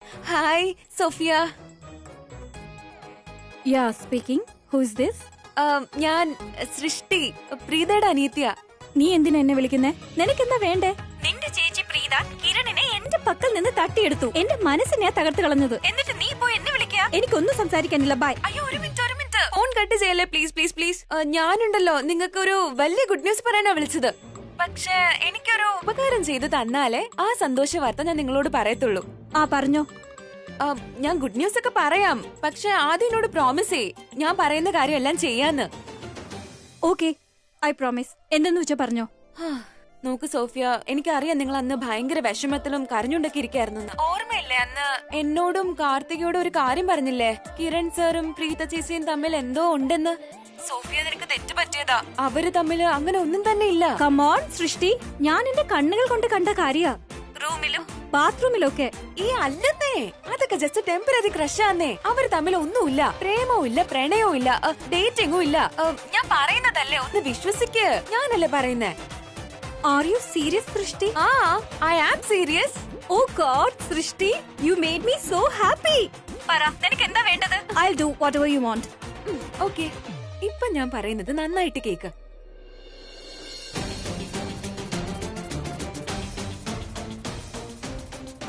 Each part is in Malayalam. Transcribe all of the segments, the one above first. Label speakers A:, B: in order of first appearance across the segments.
A: Hi Sophia.
B: Speaking. Who is this?
A: ഞാൻ സൃഷ്ടി, പ്രീതയുടെ അനിയത്തിയ.
B: നീ എന്തിനാ എന്നെ വിളിക്കുന്നേ? നിനക്കെന്താ വേണ്ടേ? നിന്റെ ചേച്ചി പ്രീത കിരണിനെ എന്റെ പക്കൽ നിന്ന് തട്ടിയെടുത്തു. എന്റെ മനസ്സിനെ തകർത്ത് കളഞ്ഞത്. എന്നിട്ട് നീ പോയി എന്നെ വിളിക്കാ? എനിക്കൊന്നും സംസാരിക്കാനില്ല. ബൈ.
A: അയ്യോ, ഒരു മിനിറ്റ്. ഫോൺ കട്ട് ചെയ്യല്ലേ പ്ലീസ് പ്ലീസ് പ്ലീസ്. ഞാനുണ്ടല്ലോ നിങ്ങൾക്കൊരു വലിയ ഗുഡ് ന്യൂസ് പറയാനാ വിളിച്ചത്. പക്ഷേ എനിക്കൊരു ഉപകാരം ചെയ്തു തന്നാലേ ആ സന്തോഷ വാർത്ത ഞാൻ നിങ്ങളോട് പറയത്തുള്ളൂ.
B: പറഞ്ഞോ.
A: ഞാൻ ഗുഡ് ന്യൂസ് ഒക്കെ പറയാം, പക്ഷെ ആദ്യം എന്നോട് പ്രോമിസ് ചെയ് ഞാൻ പറയുന്ന കാര്യം എല്ലാം ചെയ്യാന്ന്.
B: Okay, I promise. എന്തെന്ന് വെച്ചാ പറഞ്ഞോ.
A: നോക്ക് സോഫിയ, എനിക്കറിയാം നിങ്ങൾ അന്ന് ഭയങ്കര വിഷമത്തിലും കരഞ്ഞുണ്ടൊക്കെ ഇരിക്കായിരുന്നു. ഓർമ്മയില്ലേ അന്ന് എന്നോടും കാർത്തികയോടും ഒരു കാര്യം പറഞ്ഞില്ലേ? കിരൺ സാറും പ്രീത ചേച്ചിയും തമ്മിൽ എന്തോ ഉണ്ടെന്ന്. സോഫിയ, നിനക്ക് തെറ്റ് പറ്റിയതാ. അവര് തമ്മിൽ അങ്ങനെ ഒന്നും തന്നെ ഇല്ല.
B: കമോൺ സൃഷ്ടി, ഞാൻ എന്റെ കണ്ണുകൾ കൊണ്ട് കണ്ട കാര്യ.
A: റൂമിലും
B: ബാത്റൂമിലൊക്കെ.
A: ഈ അല്ലെന്നേ, അതൊക്കെ ജസ്റ്റ് ടെമ്പററി ക്രഷാന്നേ. അവര് തമ്മിൽ ഒന്നുമില്ല. പ്രേമവും ഇല്ല, പ്രണയവും ഇല്ല, ഡേറ്റിംഗും ഇല്ല. ഞാൻ പറയുന്നതല്ലേ, ഒന്ന് വിശ്വസിക്ക്. ഞാനല്ലേ പറയുന്നേ.
B: Are you serious, Srishti?
A: I am serious.
B: Oh God, Srishti, you made me so happy.
A: പറ, നിനക്ക് എന്താ വേണ്ടത്?
B: I'll do whatever you want.
A: Okay. ഇപ്പൊ ഞാൻ പറയുന്നത് നന്നായിട്ട് കേക്ക്.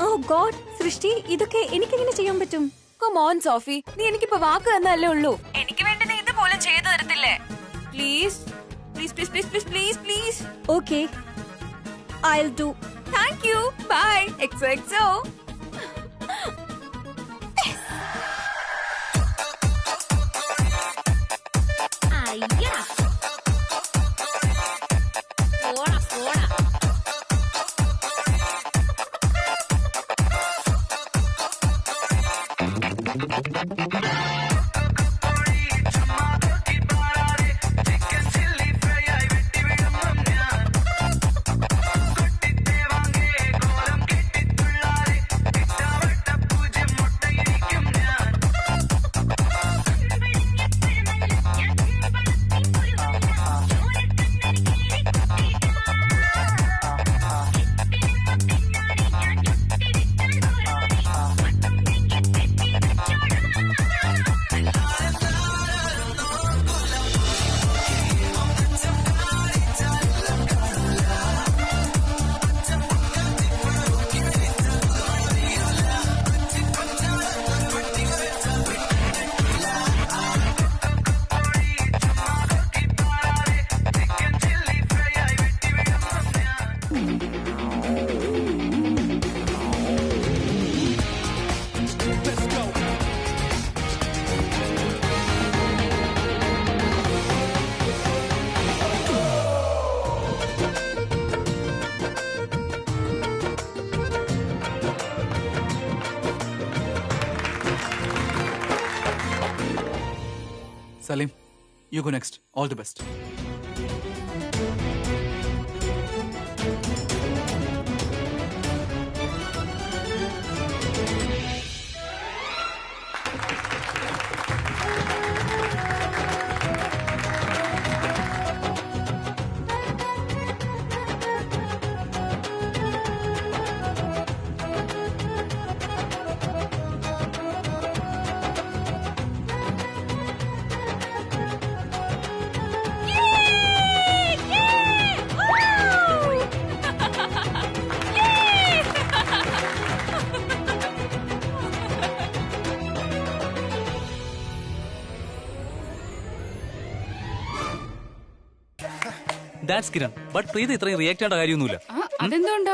B: Oh God, Srishti, ഇതൊക്കെ എനിക്കെങ്ങനെ ചെയ്യാൻ പറ്റും?
A: Come on, സോഫി, നീ എനിക്കിപ്പോ വാക്ക് തന്നല്ലേ ഉള്ളൂ. എനിക്ക് വേണ്ടി നീ ഇതുപോലെ ചെയ്തു തരത്തില്ലേ? Please please please please please please please.
B: Okay, I'll do.
A: Thank you. Bye. XOXO.
B: Ayya. Soda.
C: Salim, you go next. All the best.
D: That's Kiran. But Preethi ഇത്രയും റിയാക്ട് ചെയ്യേണ്ട കാര്യമൊന്നുമില്ല.
E: അതെന്തുകൊണ്ടാ?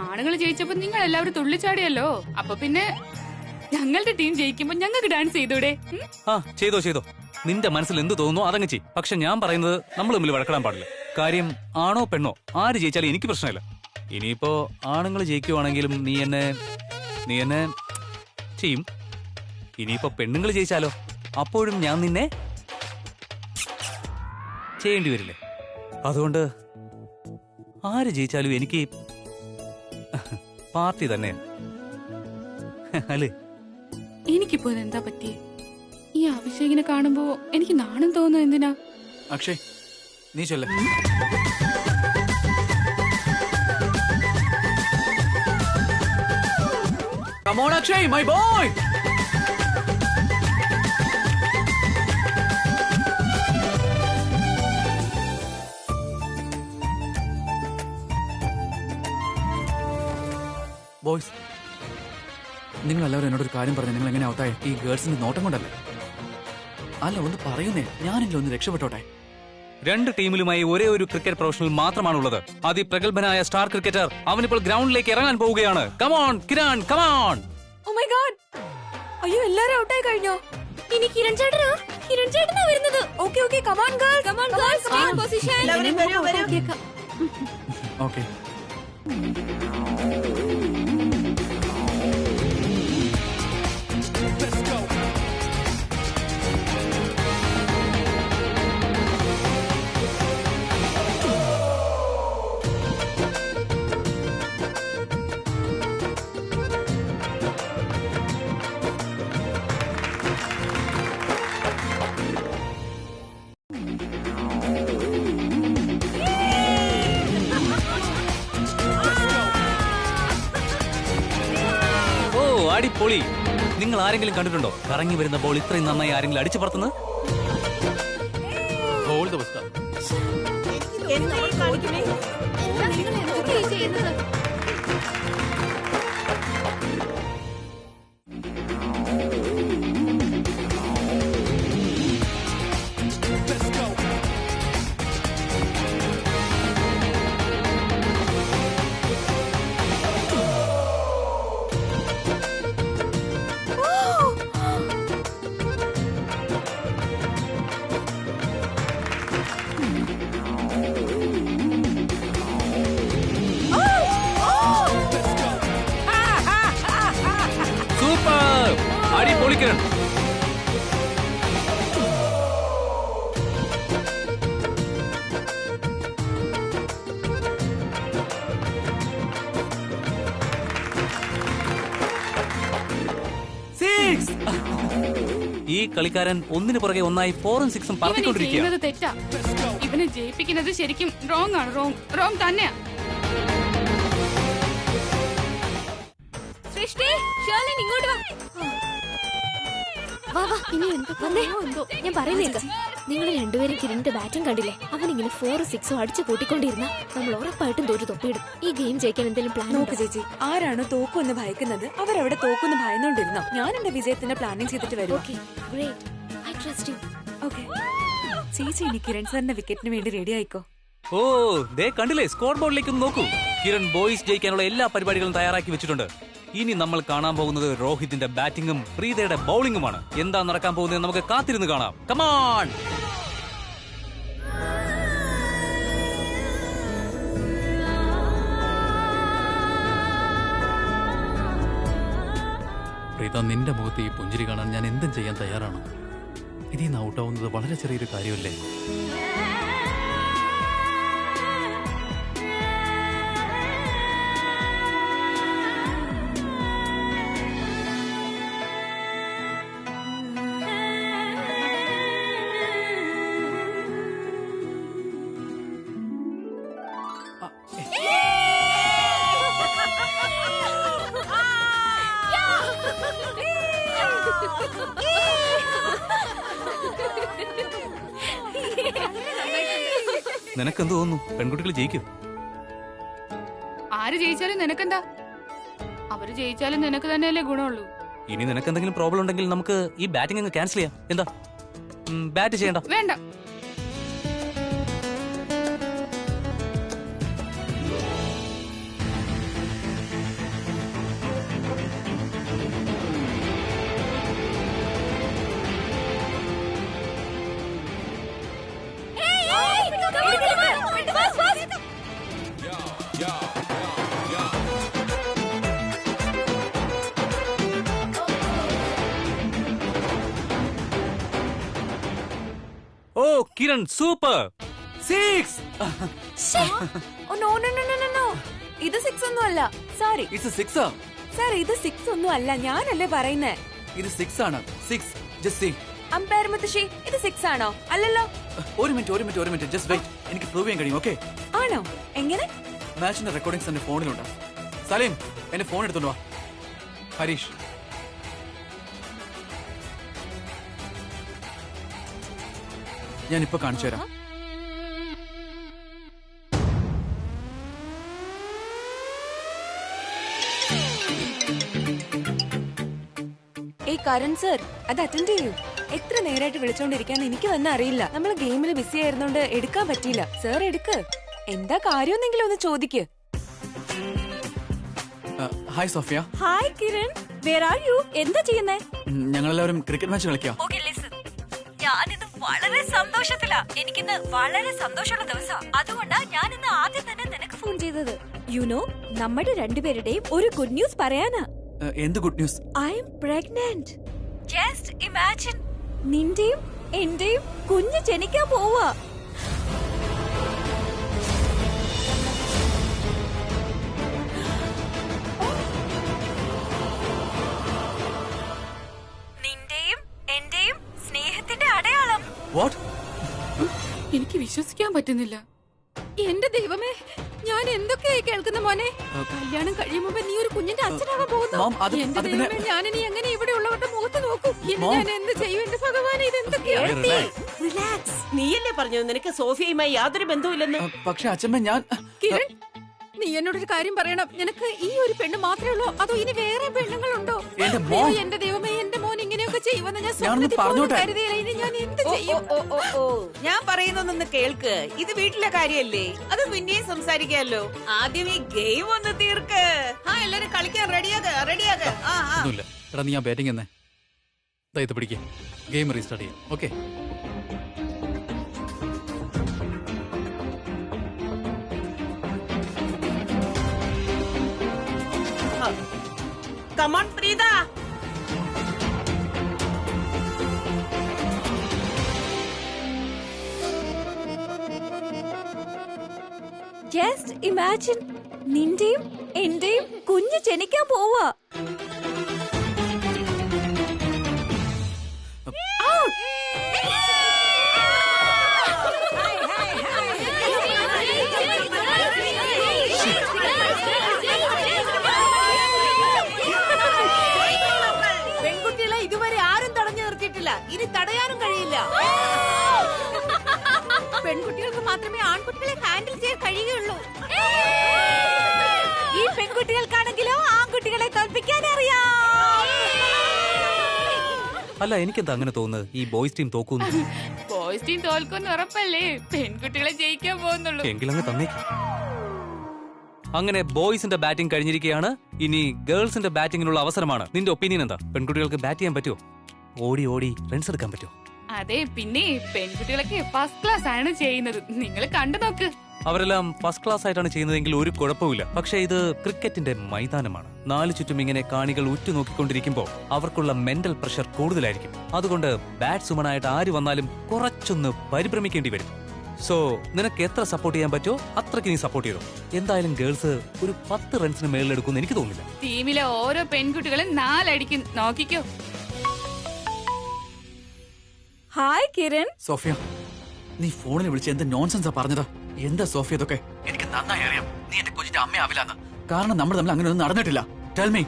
E: ആണുങ്ങൾ ജയിച്ചപ്പോ നിങ്ങൾ എല്ലാവരും തുള്ളിച്ചാടിയല്ലോ. അപ്പൊ പിന്നെ ഞങ്ങളുടെ ടീം ജയിക്കുമ്പോ ഞങ്ങൾക്ക് ഡാൻസ് ചെയ്തൂടെ?
D: ചെയ്തോ. നിന്റെ മനസ്സിൽ എന്ത് തോന്നുന്നു അതങ്ങ് ചെയ്. പക്ഷെ ഞാൻ പറയുന്നത് നമ്മൾ തമ്മിൽ വഴക്കിടാൻ പാടില്ല. കാര്യം ആണോ പെണ്ണോ ആര് ജയിച്ചാലും എനിക്ക് പ്രശ്നമില്ല. ഇനിയിപ്പോ ആണുങ്ങൾ ജയിക്കുവാണെങ്കിലും നീ എന്നെ ചെയ്യും. ഇനിയിപ്പോ പെണ്ണുങ്ങൾ ജയിച്ചാലോ അപ്പോഴും ഞാൻ നിന്നെ ചെയ്യേണ്ടി വരില്ലേ? അതുകൊണ്ട് ആര് ജയിച്ചാലും എനിക്ക് പാർട്ടി തന്നെ അല്ലേ?
E: എനിക്കിപ്പോ എന്താ പറ്റിയേ? ഈ അഭിഷേകിനെ കാണുമ്പോ എനിക്ക് നാണം തോന്നുന്നു. എന്തിനാ?
C: അക്ഷയ്, നീ ചൊല്ലേ. Come on, Akshay, my boy! Boys, നിങ്ങൾ എല്ലാവരും എന്നോടൊരു കാര്യം പറഞ്ഞു. നിങ്ങൾ എങ്ങനെ ഔട്ടായ? ഈ ഗേൾസിന്റെ നോട്ടം കൊണ്ടല്ലേ? അല്ല, ഒന്ന് പറയുന്നേ, ഞാനെങ്കിലും ഒന്ന് രക്ഷപ്പെട്ടോട്ടെ.
D: രണ്ട് ടീമിലുമായി ഒരേ ഒരു ക്രിക്കറ്റ് പ്രൊഫഷണൽ മാത്രമാണുള്ളത്. അതിപ്രഗത്ഭനായ സ്റ്റാർ ക്രിക്കറ്റർ അവനിപ്പോൾ ഗ്രൗണ്ടിലേക്ക് ഇറങ്ങാൻ പോവുകയാണ്. Come on Kiran, come on!
A: Oh my god, അയ്യോ എല്ലാരും ഔട്ടായി കഴിഞ്ഞോ?
B: ഇനി കിരൺ ചേട്ടനാ വരുന്നത്.
A: Okay okay, come on girls, come on girls, take position.
C: Okay.
D: അടിപൊളി. നിങ്ങൾ ആരെങ്കിലും കണ്ടിട്ടുണ്ടോ കറങ്ങി വരുന്ന ബോൾ ഇത്രയും നന്നായി ആരെങ്കിലും അടിച്ചു പറത്തുന്നത്? സൂപ്പർ, അടിപൊളി കിരൺ. ഈ കളിക്കാരൻ ഒന്നിനു പുറകെ ഒന്നായി 4ഉം 6ഉം പറത്തിക്കൊണ്ടിരിക്കുകയാണ്.
E: തെറ്റാ. ഇവനെ ജയിപ്പിക്കുന്നത് ശരിക്കും റോങ് ആണ്. റോങ് തന്നെയാ.
B: സൃഷ്ടി, ഷേർലിൻ ഇങ്ങോട്ട് വാ. വാ ഇനി എന്തോ ഞാൻ പറയുന്നേക്ക്. നിങ്ങൾ രണ്ടുപേരും കിരണിന്റെ ബാറ്റും കണ്ടില്ലേ? അവനിങ്ങനെ 4ഉം 6ഉം അടിച്ചു കൂട്ടിക്കൊണ്ടിരുന്ന നമ്മൾ ഉറപ്പായിട്ടും തോറ്റു തൊപ്പിയിടും. ഈ ഗെയിം ജയിക്കാൻ എന്തെങ്കിലും പ്ലാൻ
A: നോക്ക് ചേച്ചി, ആരാണ് തോക്കുമെന്ന് ഭയക്കുന്നത് അവരവിടെ തോക്കുന്ന് ഭയന്നോണ്ടിരുന്നോ? ഞാൻ എന്റെ വിജയത്തിന്റെ പ്ലാനിങ് ചെയ്തിട്ട് വരും.
B: Okay, great. I trust you.
A: Okay ചേച്ചി, ഇനി കിരൺ സാറിന്റെ വിക്കറ്റിന് വേണ്ടി റെഡി ആയിക്കോ.
D: ഓ, ദേ കണ്ടില്ലേ, സ്കോർ ബോർഡിലേക്ക് ഒന്ന് നോക്കൂ. കിരൺ ബോയ്സ് ജയിക്കാനുള്ള എല്ലാ പരിപാടികളും തയ്യാറാക്കി വെച്ചിട്ടുണ്ട്. ഇനി നമ്മൾ കാണാൻ പോകുന്നത് രോഹിതിന്റെ ബാറ്റിംഗും പ്രീതയുടെ ബൗളിംഗുമാണ്. എന്താ നടക്കാൻ പോകുന്നത് നമുക്ക് കാത്തിരുന്ന് കാണാം. കമാൺ!
C: പ്രീത, നിന്റെ മുഖത്ത് ഈ പുഞ്ചിരി കാണാൻ ഞാൻ എന്തും ചെയ്യാൻ തയ്യാറാണ്. ഇതിന്ന് ഔട്ടാവുന്നത് വളരെ ചെറിയൊരു കാര്യമല്ലേ?
D: നിനക്കെന്ത് തോന്നുന്നു, പെൺകുട്ടികൾ ജയിക്കും?
E: ആര് ജയിച്ചാലും നിനക്കെന്താ? അവര് ജയിച്ചാലും നിനക്ക് തന്നെയല്ലേ ഗുണമുള്ളൂ.
D: ഇനി നിനക്ക് എന്തെങ്കിലും പ്രോബ്ലം ഉണ്ടെങ്കിൽ നമുക്ക് ഈ ബാറ്റിംഗ് അങ്ങ് ക്യാൻസൽ ചെയ്യാം. എന്താ, ബാറ്റ് ചെയ്യണ്ട?
E: വേണ്ട.
D: ഓ കിരൺ, സൂപ്പർ!
C: 6!
A: ഇത് 6 ഒന്നും അല്ല. Sorry,
C: It's a 6.
A: സാർ ഇത് 6 ഒന്നും അല്ല. ഞാനല്ലേ പറയുന്നേ.
C: ഇത് 6 ആണ്. 6. Just see.
A: അമ്പയർ മുത്തശ്ശി, ഇത് 6 ആണോ? അല്ലല്ലോ.
C: ഒരു മിനിറ്റ്. Just wait. എനിക്ക് പ്രൂവ് ചെയ്യാൻ കഴിയും. ഓക്കെ?
A: ആണോ? എങ്ങനെ?
C: മാച്ചിന്റെ റെക്കോർഡിംഗ്സ് എന്റെ ഫോണിലുണ്ട്. സലീം, എന്റെ ഫോൺ എടുത്തോണ്ട് വാ. ഹരീഷ്, ഞാനിപ്പോ കാണിച്ചു തരാം.
A: ഏയ് കരൺ സർ, അത് അറ്റൻഡ് ചെയ്യൂ. എത്ര നേരമായിട്ട് വിളിച്ചോണ്ടിരിക്കാന്ന് എനിക്ക് തന്നെ അറിയില്ല. നമ്മൾ ഗെയിമിൽ ബിസി ആയിരുന്നോണ്ട് എടുക്കാൻ പറ്റിയില്ല. സർ എടുക്ക്. എന്താ കാര്യമെന്നെങ്കിലും ഒന്ന് ചോദിക്ക്.
C: Hi Sophia.
B: Hi Kiran, where are you? എന്താ ചെയ്യുന്നേ?
C: ഞങ്ങളെല്ലാവരും ക്രിക്കറ്റ് മാച്ച് കളിക്കാം.
B: ഞാനിന്ന് വളരെ സന്തോഷത്തിലാ. എനിക്കിന്ന് വളരെ സന്തോഷമുള്ള ദിവസാ. അതുകൊണ്ടാ ഞാൻ ഇന്ന് ആദ്യം തന്നെ നിനക്ക് ഫോൺ ചെയ്തത്. യുനോ, നമ്മുടെ രണ്ടുപേരുടെയും ഒരു ഗുഡ് ന്യൂസ് പറയാനാ.
C: എന്ത് good news?
B: I M pregnant. Just imagine, നിന്റെയും എന്റെയും കുഞ്ഞ് ജനിക്കാൻ പോവാ. നിന്റെയും എന്റെയും സ്നേഹത്തിന്റെ അടയാളം.
C: വാട്ട്?
E: എനിക്ക് വിശ്വസിക്കാൻ പറ്റുന്നില്ല. എന്റെ ദൈവമേ, ഞാൻ എന്തൊക്കെയായി കേൾക്കുന്ന മോനെ. കല്യാണം കഴിയുമ്പോ നീ ഒരു കുഞ്ഞിന്റെ അച്ഛനാവാൻ പോകുന്നു. എന്റെ ദൈവമേ, ഞാനിനി എങ്ങനെ ഇവിടെ ഉള്ളവരുടെ മുഖത്ത് നോക്കും? ഇനി ഞാൻ എന്ത് ചെയ്യും? എന്റെ ഭഗവാനെ, ഇതെന്തൊക്കെയാണ്?
F: റിലാക്സ്. നീയല്ലേ പറഞ്ഞത് നിനക്ക് സോഫിയയുമായി യാതൊരു ബന്ധവുമില്ലെന്ന്?
C: പക്ഷെ അച്ഛമ്മ, ഞാൻ
E: കിരൺ, നീ എന്നോടൊരു കാര്യം പറയണം. നിനക്ക് ഈ ഒരു പെണ്ണ് മാത്രമേ ഉള്ളൂ, അതോ ഇനി വേറെ പെണ്ണുങ്ങളുണ്ടോ?
C: എന്റെ മോൻ.
E: എന്റെ ദൈവമേ, എന്റെ മോൻ ഇങ്ങനെയൊക്കെ ചെയ്യുമെന്ന് ഞാൻ
C: ഞാനൊന്ന്
E: സ്വപ്നത്തിൽ പോലും
C: പറഞ്ഞോട്ടെ.
E: കരുതിയില്ല. ഇനി ഞാൻ എന്ത് ചെയ്യും?
F: ഞാൻ പറയുന്നൊന്ന് കേൾക്ക്. ഇത് വീട്ടിലെ കാര്യല്ലേ, അത് പിന്നെയും സംസാരിക്കാമല്ലോ. ആദ്യം ഈ ഗെയിം ഒന്ന് തീർക്ക്. എല്ലാരും കളിക്കാൻ റെഡിയാക.
C: ഒന്നുമില്ല. എടാ, നീ ആ ബാറ്റിംഗ് എന്നേ ഇത് പിടിക്കേ. ഗെയിം റീസ്റ്റാർട്ട് ചെയ്യാം. Okay.
F: Come on Preetha.
B: Just imagine, നിന്റെയും എന്റെയും കുഞ്ഞ് ജനിക്കാൻ പോവാ.
F: പെൺകുട്ടികളെ ഇതുവരെ ആരും തടഞ്ഞു നിർത്തിയിട്ടില്ല, ഇനി തടയാനും കഴിയില്ല.
E: പെൺകുട്ടികൾക്ക് മാത്രമേ ആൺകുട്ടികളെ ഹാൻഡിൽ ചെയ്യാൻ കഴിയുകയുള്ളൂ.
B: ഈ പെൺകുട്ടികൾക്കാണെങ്കിലോ ആൺകുട്ടികളെ തോൽപ്പിക്കാൻ അറിയാം.
D: അല്ല, എനിക്കെന്താ അങ്ങനെ തോന്നുന്നത് ഈ ബോയ്സ് ടീം തോക്കുന്നു?
E: ബോയ്സ് ടീം തോൽക്കുമെന്ന് ഉറപ്പല്ലേ? പെൺകുട്ടികളെ ജയിക്കാൻ പോകുന്നുള്ളൂ.
D: എങ്കിലങ്ങ് തന്നേക്ക്. അങ്ങനെ ബോയ്സിന്റെ ബാറ്റിംഗ് കഴിഞ്ഞിരിക്കുകയാണ്. ഇനി ഗേൾസിന്റെ ബാറ്റിംഗിനുള്ള അവസരമാണ്. നിന്റെ ഒപ്പീനിയൻ എന്താ? പെൺകുട്ടികൾക്ക് ബാറ്റ് ചെയ്യാൻ പറ്റുമോ? ഓടി ഓടി റൺസ് എടുക്കാൻ പറ്റുമോ?
E: അതെ, പിന്നെ പെൺകുട്ടികളൊക്കെ ഫസ്റ്റ് ക്ലാസ് ആണ് ചെയ്യുന്നത്. നിങ്ങൾ കണ്ടു നോക്ക്.
D: അവരെല്ലാം ഫസ്റ്റ് ക്ലാസ് ആയിട്ടാണ് ചെയ്യുന്നതെങ്കിൽ ഒരു കുഴപ്പമില്ല. പക്ഷേ ഇത് ക്രിക്കറ്റിന്റെ മൈതാനമാണ്. നാല് ചുറ്റും ഇങ്ങനെ കാണികൾ ഉറ്റുനോക്കിക്കൊണ്ടിരിക്കുമ്പോൾ അവർക്കുള്ള മെന്റൽ പ്രഷർ കൂടുതലായിരിക്കും. അതുകൊണ്ട് ബാറ്റ്സ്മാനായിട്ട് ആര് വന്നാലും കുറച്ചൊന്ന് പരിഭ്രമിക്കേണ്ടി വരും. സോ നിനക്ക് എത്ര സപ്പോർട്ട് ചെയ്യാൻ പറ്റുമോ അത്രയ്ക്ക് നീ സപ്പോർട്ട് ചെയ്തോ. എന്തായാലും ഗേൾസ് ഒരു 10 റൺസിന് മേളിലെടുക്കുമെന്ന് എനിക്ക് തോന്നുന്നില്ല.
E: ടീമിലെ ഓരോ പെൺകുട്ടികളും 4 അടിക്കും. നോക്കിക്കോ.
B: ഹായ് കിരൺ.
C: സോഫിയ, നീ ഫോണിൽ വിളിച്ച് എന്ത് നോൺസെൻസാ പറഞ്ഞത്? എന്താ സോഫിയ ഇതൊക്കെ? എനിക്ക് നന്നായി അറിയാം നീ എന്റെ കുഞ്ഞിന്റെ അമ്മയാവില്ലെന്ന്. കാരണം നമ്മൾ തമ്മിൽ അങ്ങനെ ഒന്നും നടന്നിട്ടില്ല. Tell me.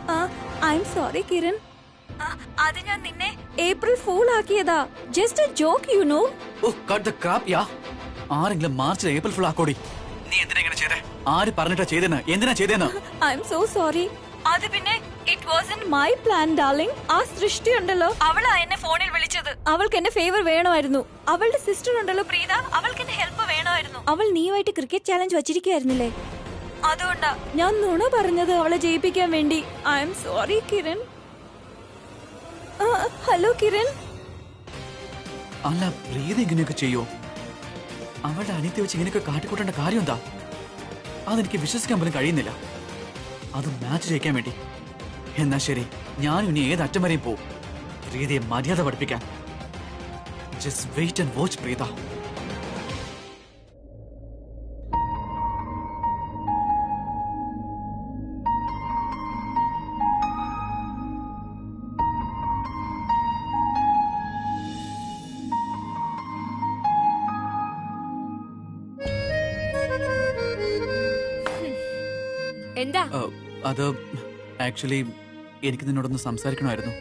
B: I M sorry Kiran. അത് ഞാൻ നിന്നെ ഏപ്രിൽ ഫൂൾ ആക്കിയതാ. Just a joke, you know.
C: Oh cut the crap yeah. ആരെങ്കിലും മാർച്ചിൽ ഏപ്രിൽ ഫുൾ ആക്കോടി. നീ എന്തിനാ ഇങ്ങനെ ചെയ്തേ? ആര് പറഞ്ഞിട്ടാ ചെയ്തെന്ന്? എന്തിനാ ചെയ്തെന്ന്?
B: I M so sorry. അത് പിന്നെ it wasn't my plan darling. ആ സൃഷ്ടി ഉണ്ടല്ലോ, അവളാ എന്നെ ഫോണിൽ വിളിച്ചത്. അവൾക്ക് എന്നെ ഫേവർ വേണമായിരുന്നു. അവളുടെ സിസ്റ്റർ ഉണ്ടല്ലോ പ്രീത, അവൾക്ക് എന്നെ ഹെൽപ്പ് വേണമായിരുന്നു. അവൾ നീയുമായിട്ട് ക്രിക്കറ്റ് ചാലഞ്ച് വച്ചിരിക്കുവായിരുന്നില്ലേ, അതുകൊണ്ടാ ഞാൻ നുണ പറഞ്ഞത് അവളെ ജയിപ്പിക്കാൻ വേണ്ടി. I M sorry Kiran. Hello Kiran.
C: അല്ല, പ്രീത ഇങ്ങനെയൊക്കെ ചെയ്യോ? അവളുടെ അനിയത്തെ വെച്ച് ഇങ്ങനെയൊക്കെ കാട്ടിക്കൂട്ടേണ്ട കാര്യം എന്താ? അതെനിക്ക് വിശ്വസിക്കാൻ പോലും കഴിയുന്നില്ല. അത് മാച്ച് ജയിക്കാൻ വേണ്ടി. എന്നാ ശരി, ഞാനും ഇനി ഏത് അറ്റം വരെയും പോവും പ്രീതയെ മര്യാദ പഠിപ്പിക്കാൻ. Just wait and watch Preetha.
B: എന്താ?
C: അത് ആക്ച്വലി എനിക്ക് നിന്നോടൊന്ന് സംസാരിക്കണമായിരുന്നു.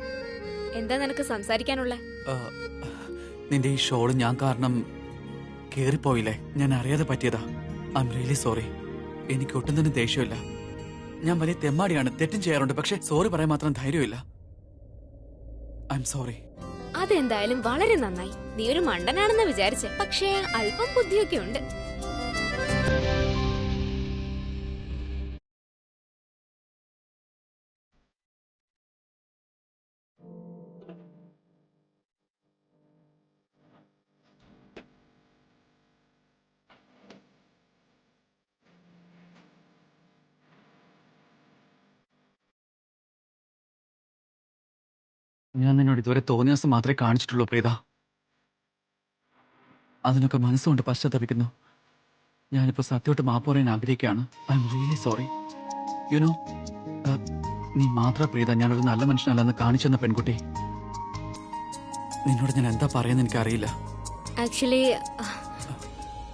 B: എന്താ നിനക്ക് സംസാരിക്കാനുള്ള?
C: നിന്റെ ഈ ഷോള് ഞാൻ കാരണം കേറിപ്പോയില്ലേ, ഞാൻ അറിയാതെ പറ്റിയതാ. I am really sorry. എനിക്ക് ഒട്ടും തന്നെ ദേഷ്യമില്ല. ഞാൻ വലിയ തെമ്മാടിയാണ്, തെറ്റും ചെയ്യാറുണ്ട്, പക്ഷെ സോറി പറയാൻ മാത്രം ധൈര്യമില്ല. I M sorry.
B: അതെന്തായാലും വളരെ നന്നായി. നീ ഒരു മണ്ടനാണെന്ന് വിചാരിച്ചേ, പക്ഷേ അല്പം ബുദ്ധിയൊക്കെ ഉണ്ട്.
C: ഞാൻ നിന്നോട് ഇതുവരെ തോന്നിയ ദിവസം മാത്രമേ കാണിച്ചിട്ടുള്ളൂ പ്രീത. അതിനൊക്കെ മനസ്സുകൊണ്ട് പശ്ചാത്തപിക്കുന്നു. ഞാനിപ്പോ സത്യമായിട്ട് മാപ്പ് പറയാൻ ആഗ്രഹിക്കുകയാണ്. I am really sorry. You know, നീ മാത്രം പ്രീത ഞാനൊരു നല്ല മനുഷ്യനല്ലെന്ന് കാണിച്ചെന്ന പെൺകുട്ടി. നിന്നോട് ഞാൻ എന്താ പറയാന്ന് എനിക്കറിയില്ല.
B: ആക്ച്വലി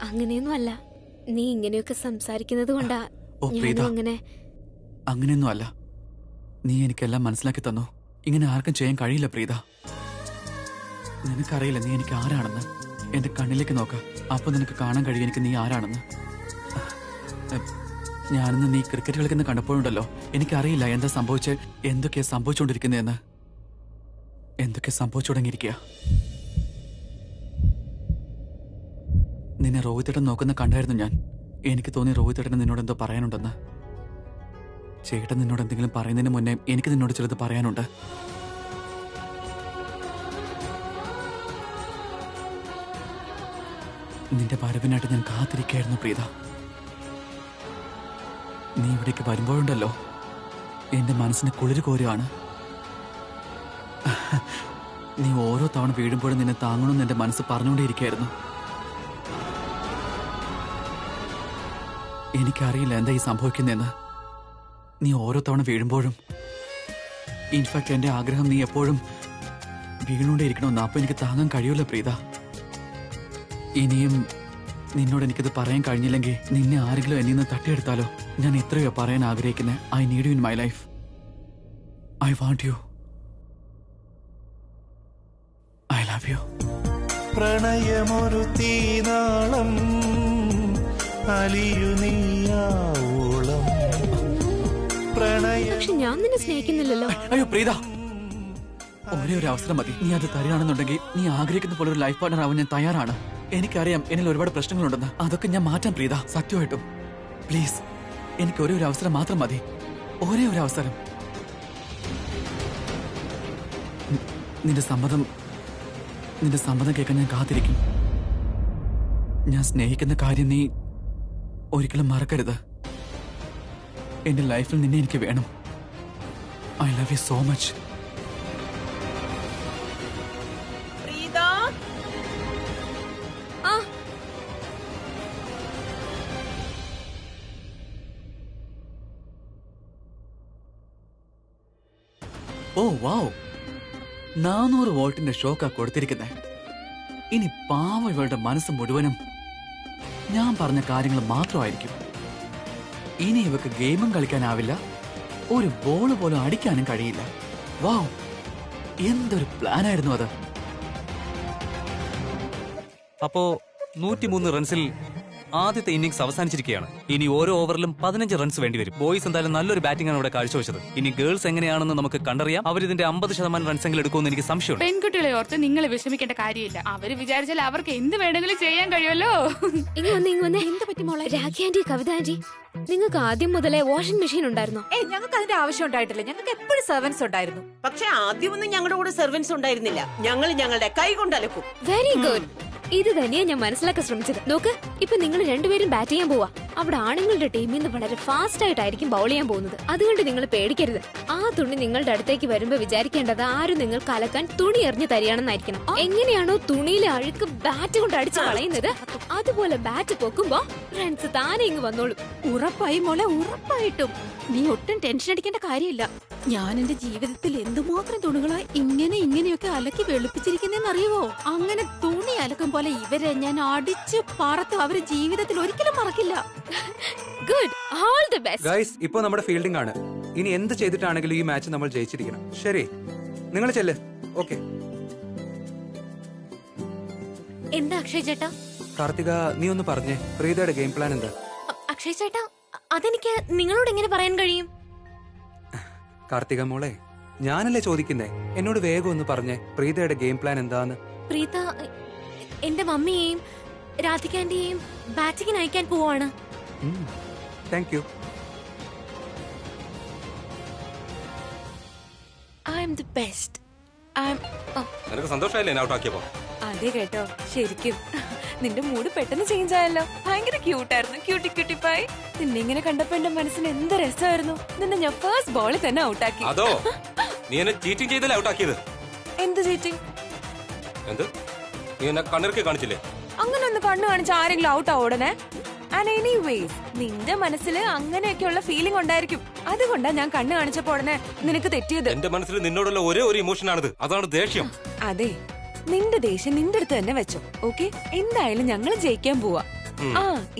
B: അങ്ങനെയൊന്നും അല്ല. നീ ഇങ്ങനെയൊക്കെ സംസാരിക്കുന്നത് കൊണ്ടാ ഞാനും അങ്ങനെ.
C: അങ്ങനെയൊന്നും അല്ല. നീ എനിക്കെല്ലാം മനസ്സിലാക്കി തന്നു. ഇങ്ങനെ ആർക്കും ചെയ്യാൻ കഴിയില്ല പ്രീത. നിനക്കറിയില്ല നീ എനിക്ക് ആരാണെന്ന്. എന്റെ കണ്ണിലേക്ക് നോക്ക, അപ്പൊ നിനക്ക് കാണാൻ കഴിയും എനിക്ക് നീ ആരാണെന്ന്. ഞാനിന്ന് നീ ക്രിക്കറ്റ് കളിക്കുന്ന കണ്ടപ്പോഴുണ്ടല്ലോ, എനിക്കറിയില്ല എന്താ എന്തൊക്കെയാ സംഭവിച്ചുകൊണ്ടിരിക്കുന്നതെന്ന്. എന്തൊക്കെ സംഭവിച്ചു തുടങ്ങിയിരിക്കുക. നിന്നെ റോഹിത്തേട്ടൻ നോക്കുന്ന കണ്ടായിരുന്നു ഞാൻ. എനിക്ക് തോന്നി റോഹിത്തേട്ടന് നിന്നോട് എന്തോ പറയാനുണ്ടെന്ന്. ചേട്ടൻ നിന്നോട് എന്തെങ്കിലും പറയുന്നതിന് മുന്നേ എനിക്ക് നിന്നോട് ചിലത് പറയാനുണ്ട്. നിന്റെ വരവിനായിട്ട് ഞാൻ കാത്തിരിക്കായിരുന്നു പ്രീത. നീ ഇവിടേക്ക് വരുമ്പോഴുണ്ടല്ലോ എന്റെ മനസ്സിന് കുളിര് കോരുകയാണ്. നീ ഓരോ തവണ വീഴുമ്പോഴും നിന്നെ താങ്ങണമെന്ന് എന്റെ മനസ്സ് പറഞ്ഞുകൊണ്ടേയിരിക്കായിരുന്നു. എനിക്കറിയില്ല എന്താ ഈ സംഭവിക്കുന്നതെന്ന്. നീ ഓരോ തവണ വീഴുമ്പോഴും, ഇൻഫാക്ട് എന്റെ ആഗ്രഹം നീ എപ്പോഴും വീണുകൊണ്ടേയിരിക്കണമെന്ന്. അപ്പൊ എനിക്ക് താങ്ങാൻ കഴിയൂല പ്രീത. ഇനിയും നിന്നോട് എനിക്കത് പറയാൻ കഴിഞ്ഞില്ലെങ്കിൽ നിന്നെ ആരെങ്കിലും എന്നിൽ നിന്ന് തട്ടിയെടുത്താലോ. ഞാൻ എത്രയോ പറയാൻ ആഗ്രഹിക്കുന്നത്. I need you in my life. I want you. I love you.
G: പ്രണയമൊരു തീനാളം അലിയു നീയാവോളം.
B: പക്ഷെ ഞാൻ നിന്നെ സ്നേഹിക്കുന്നില്ലല്ലോ.
C: അയ്യോ പ്രീത, ഒരേ ഒരു അവസരം മതി. നീ അത് തരികയാണെന്നുണ്ടെങ്കിൽ നീ ആഗ്രഹിക്കുന്ന പോലെ ഒരു ലൈഫ് പാർട്ണർ ആവാൻ ഞാൻ തയ്യാറാണ്. എനിക്കറിയാം എന്നിൽ ഒരുപാട് പ്രശ്നങ്ങളുണ്ടെന്ന്. അതൊക്കെ ഞാൻ മാറ്റാൻ പ്രീത, സത്യമായിട്ടും. പ്ലീസ്, എനിക്ക് ഒരേ ഒരു അവസരം മാത്രം മതി. ഒരേ ഒരു അവസരം. നിന്റെ സമ്മതം കേൾക്കാൻ ഞാൻ കാത്തിരിക്കും. ഞാൻ സ്നേഹിക്കുന്ന കാര്യം നീ ഒരിക്കലും മറക്കരുത്. എന്റെ ലൈഫിൽ നിന്നെ എനിക്ക് വേണം. I love you so much. Oh wow, 400 വോൾട്ടിന്റെ ഷോക്കാ കൊടുത്തിരിക്കുന്നേ. ഇനി പാവം ഇവളുടെ മനസ്സ് മുഴുവനും ഞാൻ പറഞ്ഞ കാര്യങ്ങൾ മാത്രമായിരിക്കും. ഇനി ഇവക്ക് ഗെയിമും കളിക്കാനാവില്ല, ഒരു ബോള് പോലും അടിക്കാനും കഴിയില്ല. വാവ്, എന്തൊരു പ്ലാനായിരുന്നു അത്.
D: അപ്പോ 103 റൺസിൽ ആദ്യത്തെ ഇന്നിംഗ്സ് അവസാനിച്ചിരിക്കുകയാണ്. ഇനി ഓരോ ഓവറിലും 15 റൺസ് വേണ്ടിവരും. ബോയ്സ് എന്തായാലും നല്ലൊരു ബാറ്റിംഗ് ആണ് ഇവിടെ കാഴ്ചവെച്ചത്. ഇനി ഗേൾസ് എങ്ങനെയാണെന്ന് നമുക്ക് കണ്ടറിയാം. അവരിതിന്റെ 50% റൺസെങ്കിലും എടുക്കുമെന്ന് എനിക്ക് സംശയമുണ്ട്.
E: പെൺകുട്ടികളെ ഓർത്ത് നിങ്ങൾ വിഷമിക്കേണ്ട കാര്യമില്ല. അവര് വിചാരിച്ചാൽ അവർക്ക് എന്ത് വേണമെങ്കിലും ചെയ്യാൻ കഴിയുമല്ലോ.
B: എന്ത് പറ്റി മോളെ? രാഖി ആന്റി, കവിത ആന്റി, നിങ്ങൾക്ക് ആദ്യം മുതലേ വാഷിംഗ് മെഷീൻ ഉണ്ടായിരുന്നോ?
F: ഞങ്ങൾക്ക് അതിന്റെ ആവശ്യം ഉണ്ടായിട്ടില്ല. ഞങ്ങൾക്ക് എപ്പോഴും സെർവൻസ് ഉണ്ടായിരുന്നു. പക്ഷെ ആദ്യമൊന്നും ഞങ്ങളുടെ കൂടെ സെർവൻസ് ഉണ്ടായിരുന്നില്ല. ഞങ്ങൾ ഞങ്ങളുടെ കൈ കൊണ്ട് അലക്കും.
B: Very good. ഇത് തന്നെയാ ഞാൻ മനസ്സിലാക്കാൻ ശ്രമിച്ചത്. നോക്ക്, ഇപ്പൊ നിങ്ങൾ രണ്ടുപേരും ബാറ്റ് ചെയ്യാൻ പോവാ. അവിടെ ആണുങ്ങളുടെ ടീമിൽ നിന്ന് വളരെ ഫാസ്റ്റ് ആയിട്ടായിരിക്കും ബൗൾ ചെയ്യാൻ പോകുന്നത്. അതുകൊണ്ട് നിങ്ങൾ പേടിക്കരുത്. ആ തുണി നിങ്ങളുടെ അടുത്തേക്ക് വരുമ്പോ വിചാരിക്കേണ്ടത് ആരും നിങ്ങൾക്ക് അലക്കാൻ തുണി എറിഞ്ഞു തരികയാണെന്നായിരിക്കണം. എങ്ങനെയാണോ തുണിയിലെ അഴുക്ക് ബാറ്റ് കൊണ്ട് അടിച്ചു കളയുന്നത്, അതുപോലെ ബാറ്റ് പൊക്കുമ്പോ റൺസ് താനെ ഇങ്ങ് വന്നോളും.
E: ഉറപ്പായി മോളെ, ഉറപ്പായിട്ടും. നീ ഒട്ടും ടെൻഷൻ അടിക്കേണ്ട കാര്യമില്ല. ഞാൻ എന്റെ ജീവിതത്തിൽ എന്തുമാത്രം തുണികളാ ഇങ്ങനെയൊക്കെ അലക്കി വെളുപ്പിച്ചിരിക്കുന്നറിയുവോ? അങ്ങനെ തുണി അലക്കും പോലെ ഇവരെ ഞാൻ അടിച്ച് പറത്ത് അവര് ജീവിതത്തിൽ ഒരിക്കലും മറക്കില്ല.
B: Good, all the best.
H: Guys, ഇപ്പോ നമ്മുടെ ഫീൽഡിംഗ് ആണ്. ഇനി എന്ത് ചെയ്തിട്ടാണെങ്കിലും ഈ മാച്ച് നമ്മൾ ജയിച്ചിരിക്കണം. ശരി, നിങ്ങൾ ചെല്ല്. ഓക്കെ.
I: എന്താ അക്ഷയ് ചേട്ടാ?
H: കാർത്തിക, നീ ഒന്ന് പറഞ്ഞേ, പ്രീതയുടെ ഗെയിം പ്ലാൻ എന്താ?
I: അക്ഷയ് ചേട്ടാ, അതെനിക്ക് നിങ്ങളോട് എങ്ങനെ പറയാൻ കഴിയും?
H: കാർത്തിക മോളെ, ഞാനല്ലേ ചോദിക്കുന്നേ, എന്നോട് വേഗം ഒന്ന് പറഞ്ഞേ, പ്രീതയുടെ ഗെയിം പ്ലാൻ എന്താന്ന്.
I: പ്രീത എന്റെ മമ്മിയെയും രാധികാന്റെയും ബാറ്റിങ്ങിന് അയക്കാൻ പോവാണ്.
H: Thank you.
A: I M the best.
J: നിനക്ക് സന്തോഷമായില്ലേ ഔട്ട് ആക്കിയപ്പോ?
A: അതെ കേട്ടോ, ശരിക്കും നിന്റെ മൂഡ് പെട്ടെന്ന് ചേഞ്ച് ആയല്ലോ. ഭയങ്കര ക്യൂട്ടായിരുന്നു, ക്യൂട്ടി ക്യൂട്ടി പായി. നിന്നെ ഇങ്ങനെ കണ്ടപ്പോ എന്റെ മനസ്സിന് എന്ത് രസമായിരുന്നു. നിന്നെ ഞാൻ ഫസ്റ്റ് ബോളിൽ തന്നെ ഔട്ടാക്കി.
J: അതോ നീ എന്നെ ചീറ്റിംഗ് ചെയ്തല്ലേ ഔട്ട് ആക്കിയത്?
A: എന്ത് ചീറ്റിംഗ്?
J: എന്ത് നീ എന്നെ കണ്ണിറക്കി കാണിച്ചില്ലേ?
A: അങ്ങനെ ഒന്ന് കണ്ണു കാണിച്ച ആരെങ്കിലും ഔട്ടാ ഉടനെ? ആൻഡ് എനിവേസ്, നിന്റെ മനസ്സിൽ അങ്ങനെയൊക്കെയുള്ള ഫീലിംഗ് ഉണ്ടായിരിക്കും. അതുകൊണ്ടാ ഞാൻ കണ്ണു കാണിച്ചപ്പോ ഉടനെ നിനക്ക് തെറ്റിയത്.
J: എന്റെ മനസ്സിൽ നിന്നോടുള്ള ഒരേ ഒരു ഇമോഷൻ ആണിത്, അതാണ് ദേഷ്യം.
A: അതെ, നിന്റെ ദേഷ്യം നിന്റെ അടുത്ത് തന്നെ വെച്ചോ. ഓക്കെ, എന്തായാലും ഞങ്ങൾ ജയിക്കാൻ പോവാ.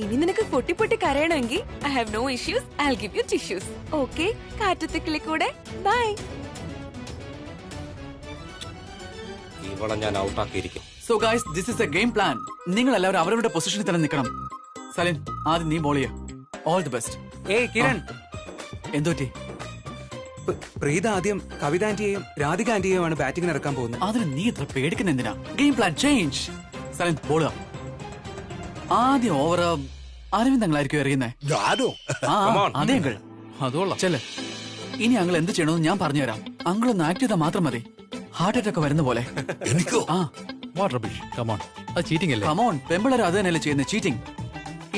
A: ഇനി നിനക്ക് പൊട്ടി പൊട്ടി കരയണമെങ്കിൽ I have no issues. I will give you tissues. Okay, കാറ്റത്തിക്കിളി കൂടെ. ബൈ.
J: ഇവളെ ഞാൻ ഔട്ട് ആക്കിയിരിക്കും.
C: So guys, this is a game plan. നിങ്ങൾ എല്ലാവരും അവരവരുടെ പൊസിഷനിൽ തന്നെ നിൽക്കണം. സലിൻ, ആദ്യം നീ ബോൾ ചെയ്യാം. All the best.
H: ഏയ് കിരൺ,
C: എന്തോറ്റി?
H: പ്രീത ആദ്യം കവിത ആന്റിയെയും രാധിക ആന്റിയെയുമാണ് ബാറ്റിംഗിന് ഇറക്കാൻ പോകുന്നത്.
C: അതിന് നീ ഇത്ര പേടിക്കുന്ന എന്തിനാ? Game plan change. Salin, ball. ആദ്യം ഓവർ അരവിന്ദ് അങ്ങളായിരിക്കും എറിയുന്നേ. അതെ അങ്കിൾ, അതോളാം. ചെല്ല്. ഇനി അങ്കിൾ എന്ത് ചെയ്യണമെന്ന് ഞാൻ പറഞ്ഞുതരാം. അങ്കിൾ ഒന്ന് ആക്ട് ചെയ്താൽ മാത്രം മതി. ഹാർട്ട് അറ്റാക്ക് വരുന്ന പോലെ. കമോൺ, പെമ്പിളരും അത് തന്നെയല്ലേ ചെയ്യുന്നത്, ചീറ്റിംഗ്.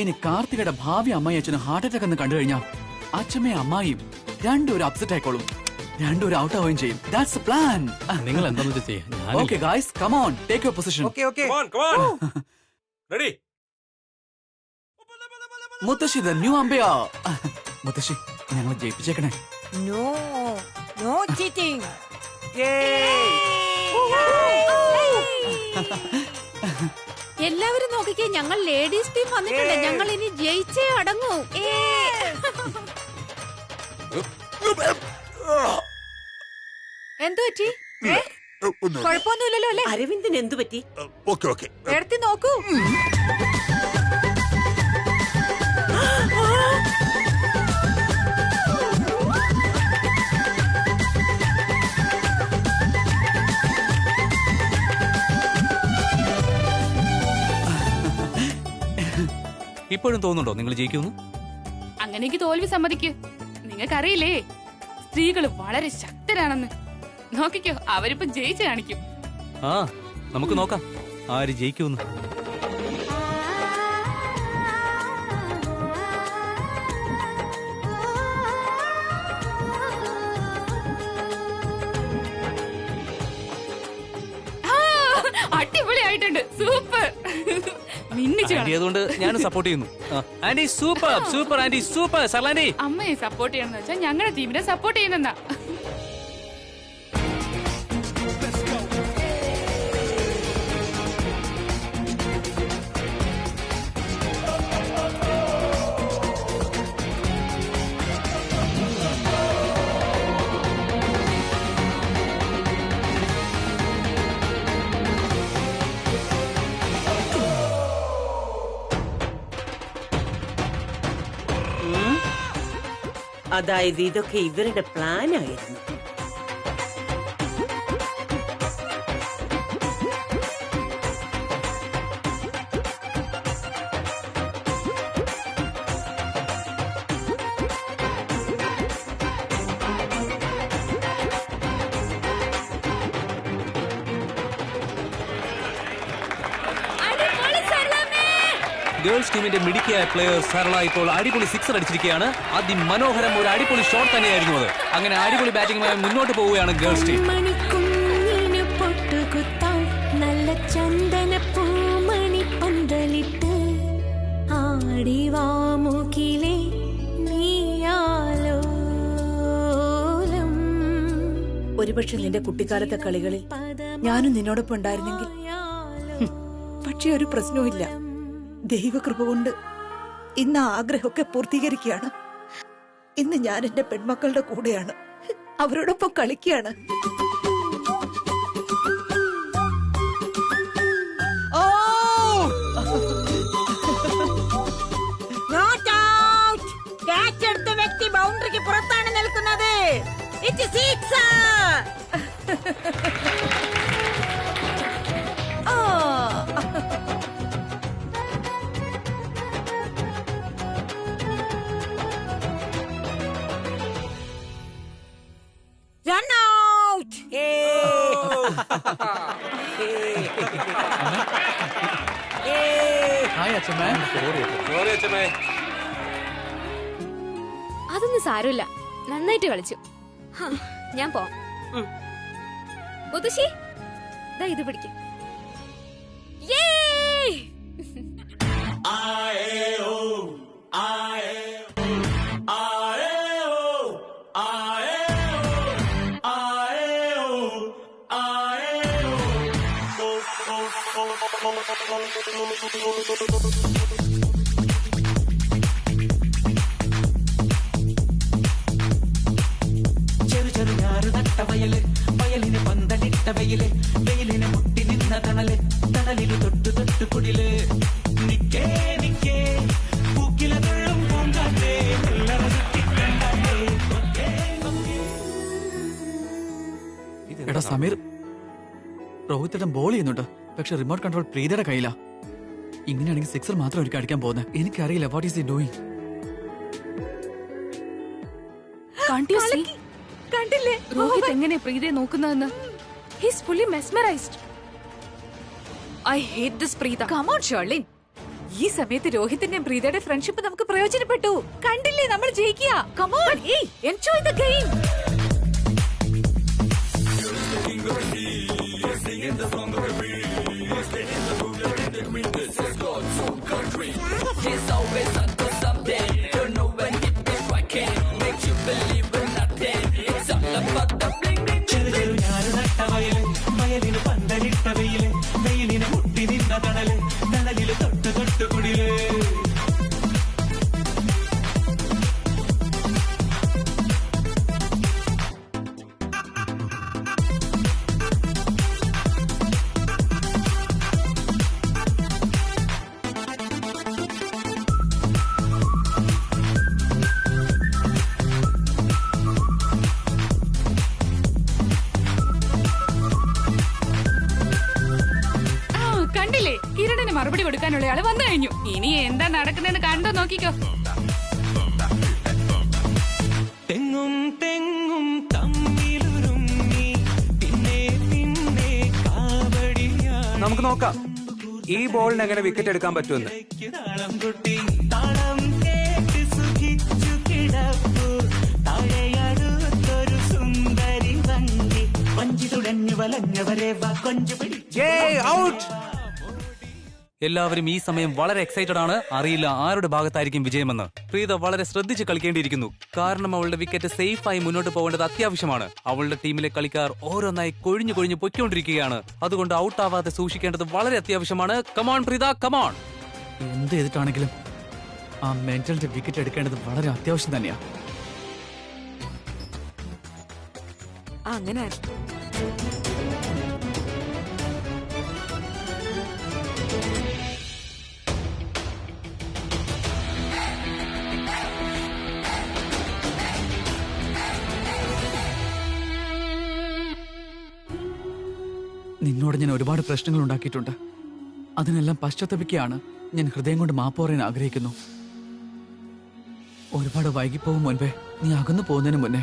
C: ഇനി കാർത്തികയുടെ ഭാവി അമ്മായി അച്ഛനും ഹാർട്ട് അറ്റാക്ക് എന്ന് കണ്ടു കഴിഞ്ഞാൽ അച്ഛമ്മയും അമ്മായിയും രണ്ടുപേരും അപ്സെറ്റ് ആയിക്കോളും. രണ്ടുപേരും ഔട്ട് ആവുകയും ചെയ്യും. That's a plan.
D: നിങ്ങൾ എന്താണെന്ന് ചെയ്യാം.
C: Okay guys, come on, take your position.
J: Ready?
C: മുത്തശ്ശി ദ ന്യൂ അമ്പയർ. മുത്തശ്ശി, ഞങ്ങൾ ജയിപ്പിച്ചേക്കണേ.
F: No no cheating.
E: എല്ലാവരും നോക്കിക്കേ, ഞങ്ങൾ ലേഡീസ് ടീം വന്നിട്ടുണ്ട്. ഞങ്ങൾ ഇനി ജയിച്ചേ അടങ്ങൂ. എന്തു പറ്റി? കുഴപ്പമൊന്നുമില്ലല്ലോ അല്ലേ?
F: അരവിന്ദിന് എന്തു പറ്റി?
E: എടുത്തി നോക്കൂ.
D: ഇപ്പോഴും തോന്നുന്നുണ്ടോ നിങ്ങൾ ജയിക്കുന്നു?
E: അങ്ങനെയെങ്കിൽ തോൽവി സമ്മതിക്കൂ. നിങ്ങൾക്കറിയില്ലേ, സ്ത്രീകൾ വളരെ ശക്തരാണെന്ന്. നോക്കിക്കോ, അവരിപ്പോ ജയിച്ചു കാണിക്കും.
D: നമുക്ക് നോക്കാം ആര് ജയിക്കുമെന്ന്.
E: അടിപൊളിയായിട്ടുണ്ട്, സൂപ്പർ.
D: അതുകൊണ്ട് ഞാൻ സപ്പോർട്ട് ചെയ്യുന്നു. Aunty super, super aunty super. സർലാന്റി,
E: അമ്മയെ സപ്പോർട്ട് ചെയ്യണമെന്ന് വെച്ചാൽ ഞങ്ങളുടെ ടീമിനെ സപ്പോർട്ട് ചെയ്യുന്നെന്നാ.
F: അതായത് ഇതൊക്കെ ഇവരുടെ പ്ലാൻ ആയിരുന്നു.
D: ഗേൾസ് ടീമിന്റെ മിടുക്കിയായ പ്ലെയർ സരള ഇപ്പോൾ അടിപൊളി സിക്സർ അടിച്ചിരിക്കുകയാണ്. അതിമനോഹരം ഒരു അടിപൊളി ഷോട്ട് തന്നെയായിരുന്നു അത്. അങ്ങനെ അടിപൊളി ബാറ്റിംഗുമായി മുന്നോട്ട് പോവുകയാണ് ഗേൾസ് ടീം.
I: നല്ല ചന്ദന പൂമണി പന്തലിട്ട് ആടിവാമുകിലേ നീയാലോലം.
K: ഒരുപക്ഷെ നിന്റെ കുട്ടിക്കാലത്തെ കളികളിൽ ഞാനും നിന്നോടൊപ്പം ഉണ്ടായിരുന്നെങ്കിൽ. പക്ഷെ ഒരു പ്രശ്നവുമില്ല. ദൈവകൃപ കൊണ്ട് ഇന്ന് ആഗ്രഹമൊക്കെ പൂർത്തീകരിക്കുകയാണ്. ഇന്ന് ഞാൻ എന്റെ പെൺമക്കളുടെ കൂടെയാണ്, അവരോടൊപ്പം കളിക്കുകയാണ്.
F: ക്യാച്ച് എടുത്ത വ്യക്തി ബൗണ്ടറിക്ക് പുറത്താണ് നിൽക്കുന്നത്. Run out!
I: അതൊന്നും സാരമില്ല, നന്നായിട്ട് കളിച്ചു. ഞാൻ പോവാം. മുത്തശ്ശി, ദാ ഇത് പിടിക്കും.
L: ചെറു ചെറുകാറ് നട്ട വയല്, വയലിന് പന്തലിട്ട വെയില്, വെയിലിന് മുട്ടി നിന്ന തണല്, തണലിന് തൊട്ടു തൊട്ടു കുടില്. നിക്കേ നിക്കേ പൂക്കിലതുള്ളും പൂങ്കാറ്റേ,
C: എടാ സമീർ, രോഹിത്തേട്ടൻ ബോൾ ചെയ്യുന്നുണ്ട്, പക്ഷെ റിമോട്ട് കൺട്രോൾ പ്രീതയുടെ കയ്യിലാ. ഇങ്ങനെയാണെങ്കിൽ സിക്സർ മാത്രം ഒരിക്കൽ അടിക്കാൻ പോകുന്നത്. എനിക്കറിയില്ല വാട്ട് ഈസ് ഹി ഡൂയിങ്.
E: കണ്ടില്ലേ രോഹിത് എങ്ങനെ പ്രീതയെ നോക്കുന്നതെന്ന്? He's fully mesmerised. I hate this Preetha. Come on Sherlin, ഈ സമയത്ത് രോഹിത്തിന്റെയും പ്രീതയുടെ ഫ്രണ്ട്ഷിപ്പ് നമുക്ക് പ്രയോജനപ്പെട്ടു. കണ്ടില്ലേ, നമ്മൾ ജയിക്കുക. Come on, enjoy the game.
L: വയലിന് പന്തലിട്ട വെയില്, വെയിലിന് മുട്ടി നിന്ന തണല്, തണലില് തൊട്ടു തൊട്ടു കുടില്.
E: കിരണിന് മറുപടി കൊടുക്കാനുള്ള ആള് വന്നു കഴിഞ്ഞു. ഇനി എന്താ നടക്കുന്നതെന്ന് കണ്ടു നോക്കിക്കോ.
L: തെങ്ങും തെങ്ങും തമ്മിലുരുമ്മി, പിന്നെ പിന്നെ കാവടിയാ.
H: നമുക്ക് നോക്കാം ഈ ബോളിന് എങ്ങനെ വിക്കറ്റ് എടുക്കാൻ പറ്റുമെന്ന്.
L: താളം കൊട്ടി താളം കേട്ട് സുഖിച്ചു കിടപ്പു, താഴെയടുത്തൊരു സുന്ദരി വഞ്ചി, വഞ്ചി തുഴഞ്ഞു വലഞ്ഞവരെ കൊഞ്ചു പിടി.
D: എല്ലാവരും ഈ സമയം വളരെ എക്സൈറ്റഡ് ആണ്. അറിയില്ല ആരുടെ ഭാഗത്തായിരിക്കും വിജയമെന്ന്. പ്രീത വളരെ ശ്രദ്ധിച്ച് കളിക്കേണ്ടിയിരിക്കുന്നു, കാരണം അവളുടെ വിക്കറ്റ് സേഫായി മുന്നോട്ട് പോകേണ്ടത് അത്യാവശ്യമാണ്. അവളുടെ ടീമിലെ കളിക്കാർ ഓരോന്നായി കൊഴിഞ്ഞു കൊഴിഞ്ഞു പൊയ്ക്കൊണ്ടിരിക്കുകയാണ്. അതുകൊണ്ട് ഔട്ട് ആവാതെ സൂക്ഷിക്കേണ്ടത് വളരെ അത്യാവശ്യമാണ്. Come on Preetha, come on.
C: എന്ത് ചെയ്തിട്ടാണെങ്കിലും ആ മെന്റലിന്റെ വിക്കറ്റ് എടുക്കേണ്ടത് വളരെ അത്യാവശ്യം തന്നെയാ.
A: അങ്ങനെ
C: നിന്നോട് ഞാൻ ഒരുപാട് പ്രശ്നങ്ങൾ ഉണ്ടാക്കിയിട്ടുണ്ട്. അതിനെല്ലാം പശ്ചാത്തപിക്കുകയാണ്. ഞാൻ ഹൃദയം കൊണ്ട് മാപ്പ് പറയാൻ ആഗ്രഹിക്കുന്നു. ഒരുപാട് വൈകിപ്പോവും മുൻപേ, നീ അകന്നു പോകുന്നതിന് മുന്നേ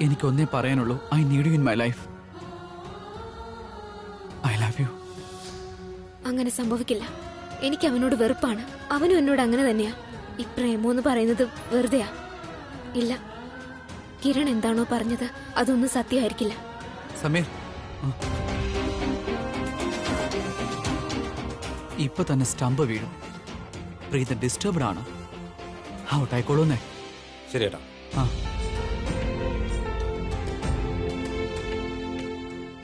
C: എനിക്കൊന്നേ പറയാനുള്ളൂ. I need you in my life. I love U.
I: അങ്ങനെ സംഭവിക്കില്ല. എനിക്ക് അവനോട് വെറുപ്പാണ്. അവനും എന്നോട് അങ്ങനെ തന്നെയാ. ഈ പ്രേമോന്ന് പറയുന്നത് വെറുതെയാ. ഇല്ല, കിരൺ എന്താണോ പറഞ്ഞത് അതൊന്നും സത്യമായിരിക്കില്ല.
C: സമീർ, ഇപ്പൊ തന്നെ സ്റ്റംപ് വീഴും. പ്രീത ഡിസ്റ്റർബ്ഡ് ആണ്. ഔട്ട് ആയിക്കോളൂന്നേ.
J: ശരി ഏട്ടാ.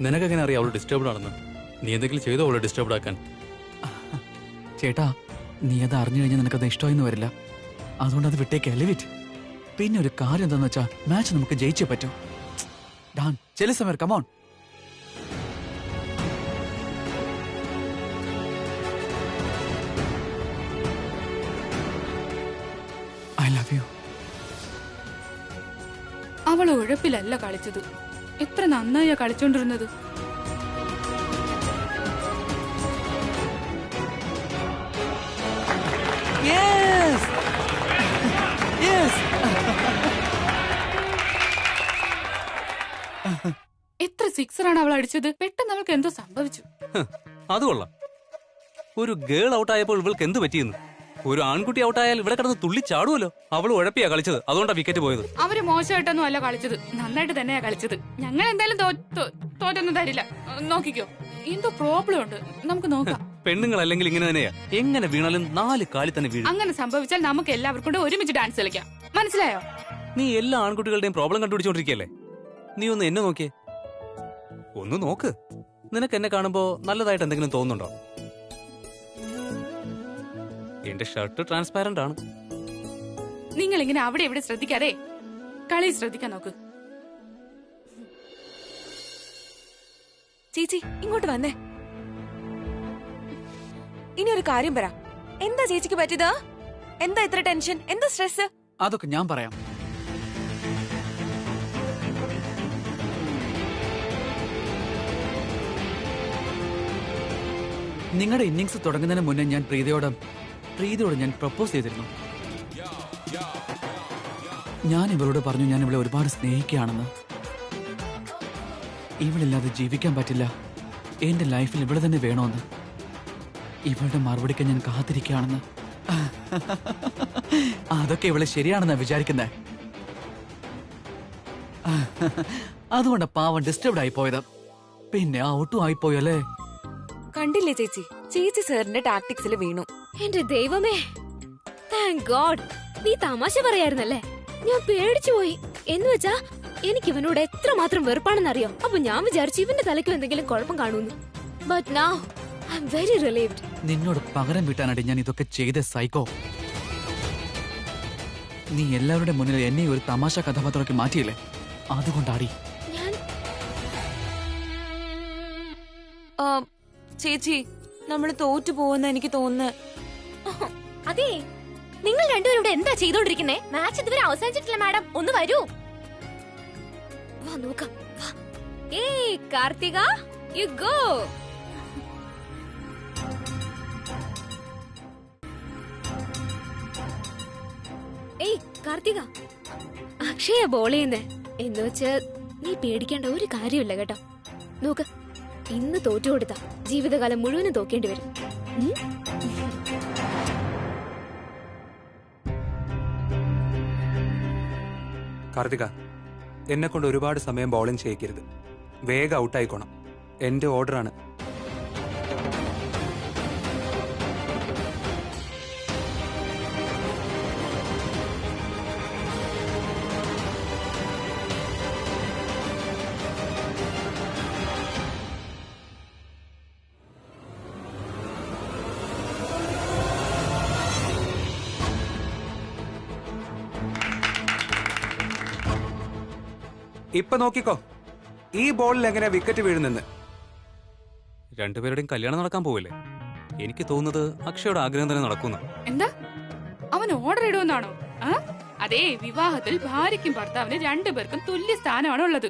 M: നിനക്കെങ്ങനെ അറിയാം അവള് ഡിസ്റ്റർബ്ഡ് ആണെന്ന്? നീ എന്തെങ്കിലും ചെയ്തോ അവളെ ഡിസ്റ്റർബ്ഡ് ആക്കാൻ?
C: ചേട്ടാ, നീ അത് അറിഞ്ഞു കഴിഞ്ഞാൽ നിനക്കത് ഇഷ്ടമായിന്ന് വരില്ല. അതുകൊണ്ട് അത് വിട്ടേക്ക്. Live it. പിന്നെ ഒരു കാര്യം എന്താന്ന് വെച്ചാ മാച്ച് നമുക്ക് ജയിച്ചേ പറ്റൂ. ഡാൻ ചെല സമയം കമോൺ. I love U.
E: അവൾ ഉഴപ്പിലല്ല കളിച്ചത്. എത്ര നന്നായാ കളിച്ചോണ്ടിരുന്നത്.
C: Yes! Yes!
E: എത്ര സിക്സറാണ് അവൾ അടിച്ചത്. പെട്ടെന്ന് അവൾക്ക് എന്തോ സംഭവിച്ചു.
D: അത് കൊള്ളാം. ഒരു ഗേൾ ഔട്ടായപ്പോൾ ഇവൾക്ക് എന്ത് പറ്റിയെന്ന്. ഒരു ആൺകുട്ടി ഔട്ടായാൽ ഇവിടെ കിടന്ന് തുള്ളി ചാടുമല്ലോ. അവൾ ഉഴപ്പിയാ കളിച്ചത്, അതുകൊണ്ടാ വിക്കറ്റ് പോയത്.
E: അവര് മോശമായിട്ടൊന്നും അല്ല കളിച്ചത്, നന്നായിട്ട് തന്നെയാ കളിച്ചത്. ഞങ്ങൾ എന്തായാലും തോറ്റൊന്നും തരില്ല. നോക്കിക്കോ, എന്തോ പ്രോബ്ലം ഉണ്ട്, നമുക്ക് നോക്കാം.
D: പെണ്ണുങ്ങൾ അല്ലെങ്കിൽ ഇങ്ങനെ തന്നെയാ, എങ്ങനെ വീണാലും 4 കാലിൽ തന്നെ വീഴും.
E: അങ്ങനെ സംഭവിച്ചാൽ നമുക്ക് എല്ലാവർക്കും കൂടെ ഒരുമിച്ച് ഡാൻസ് കളിക്കാം. മനസ്സിലായോ?
D: നീ എല്ലാ ആൺകുട്ടികളുടെയും പ്രോബ്ലം കണ്ടുപിടിച്ചോണ്ടിരിക്കല്ലേ. നീ ഒന്ന് എന്നെ നോക്കിയേ, ഒന്ന് നോക്ക്. നിനക്ക് എന്നെ കാണുമ്പോ നല്ലതായിട്ട് എന്തെങ്കിലും തോന്നുന്നുണ്ടോ? എന്റെ ഷർട്ട് ട്രാൻസ്പാരന്റ് ആണ്.
E: നിങ്ങൾ ഇങ്ങനെ അവിടെ ഇവിടെ ശ്രദ്ധിക്കാതെ കളി ശ്രദ്ധിക്കാൻ നോക്ക്.
A: ചേച്ചി ഇങ്ങോട്ട് വന്നേ. ഇനി ഒരു കാര്യം പറ, എന്താ ചേച്ചിക്ക് പറ്റിയത്? എന്താ ഇത്ര ടെൻഷൻ, എന്താ സ്ട്രെസ്?
C: അതൊക്കെ ഞാൻ പറയാം. നിങ്ങളുടെ ഇന്നിങ്സ് തുടങ്ങുന്നതിന് മുന്നേ ഞാൻ പ്രീതിയോട് ഞാൻ പ്രപ്പോസ് ചെയ്തിരുന്നു. ഞാൻ ഇവളോട് പറഞ്ഞു ഞാൻ ഇവളെ ഒരുപാട് സ്നേഹിക്കുകയാണെന്ന്. ഇവളില്ലാതെ ജീവിക്കാൻ പറ്റില്ല, എന്റെ ലൈഫിൽ ഇവളെ തന്നെ വേണമെന്ന്. ഇവളുടെ മറുപടിക്ക് ഞാൻ കാത്തിരിക്കുകയാണെന്ന്. അതൊക്കെ ഇവളെ ശരിയാണെന്നാ വിചാരിക്കുന്നേ. അതുകൊണ്ട് പാവം ഡിസ്റ്റർബ്ഡ് ആയി പോയത്. പിന്നെ ഔട്ടും ആയിപ്പോയല്ലേ.
A: കണ്ടില്ലേ ചേച്ചി, ചേച്ചി സാറിന്റെ ടാക്ടിക്സിൽ വീണു.
I: എന്റെ ദൈവമേ, താങ്ക് ഗോഡ്. നീ തമാശ പറയായിരുന്നല്ലേ. ഞാൻ പേടിച്ചു പോയി. എന്ന് വെച്ചാ എനിക്ക് ഇവനോട് എത്രമാത്രം വെറുപ്പാണെന്നറിയോ. അപ്പൊ ഞാൻ വിചാരിച്ചു ഇവന്റെ തലയ്ക്കും എന്തെങ്കിലും കുഴപ്പം കാണുന്നു. But now I am very relieved.
C: നിന്നോട് പകരം വീട്ടാനായിട്ട് ഞാൻ ഇതൊക്കെ ചെയ്ത സൈക്കോ. നീ എല്ലാവരുടെ മുന്നിൽ എന്നെ ഒരു തമാശ കഥാപാത്രമാക്കി മാറ്റിയില്ലേ, അതുകൊണ്ടാടി.
A: ചേച്ചി നമ്മള് തോറ്റു പോവെന്ന് എനിക്ക് തോന്നുന്നു.
I: അതെ, നിങ്ങൾ രണ്ടുപേരും ഇവിടെ എന്താ ചെയ്തോണ്ടിരിക്കുന്നേ? മാച്ച് ഇതുവരെ അവസാനിച്ചിട്ടില്ല മാഡം, ഒന്ന് വരൂ. വാ നോക്കാം. ഏയ് കാർത്തിക, യു ഗോ. ഏയ് കാർത്തിക, അക്ഷയ ബോൾ ചെയ്യുന്നേ. എന്ന് വെച്ച് നീ പേടിക്കേണ്ട ഒരു കാര്യമില്ല കേട്ടോ. നോക്ക്, ഇന്ന് തോറ്റു കൊടുത്താ ജീവിതകാലം മുഴുവനും തോക്കേണ്ടി വരും.
H: കാർത്തിക, എന്നെ കൊണ്ട് ഒരുപാട് സമയം ബോളിംഗ് ചെയ്യിക്കരുത്. വേഗം ഔട്ടായിക്കോണം. എന്റെ ഓർഡറാണ്. ഇപ്പൊ നോക്കിക്കോ, ഈ ബോളിൽ എങ്ങനെ വിക്കറ്റ് വീഴുന്നെന്ന്.
D: രണ്ടുപേരുടെയും കല്യാണം നടക്കാൻ പോവില്ലേ? എനിക്ക് തോന്നുന്നത് അക്ഷയുടെ ആഗ്രഹം തന്നെ നടക്കുന്നു.
E: എന്താ അവൻ ഓർഡർ ഇടുമെന്നാണോ? അതേ, വിവാഹത്തിൽ ഭാര്യയ്ക്കും ഭർത്താവിന് രണ്ടുപേർക്കും തുല്യ സ്ഥാനമാണ് ഉള്ളത്.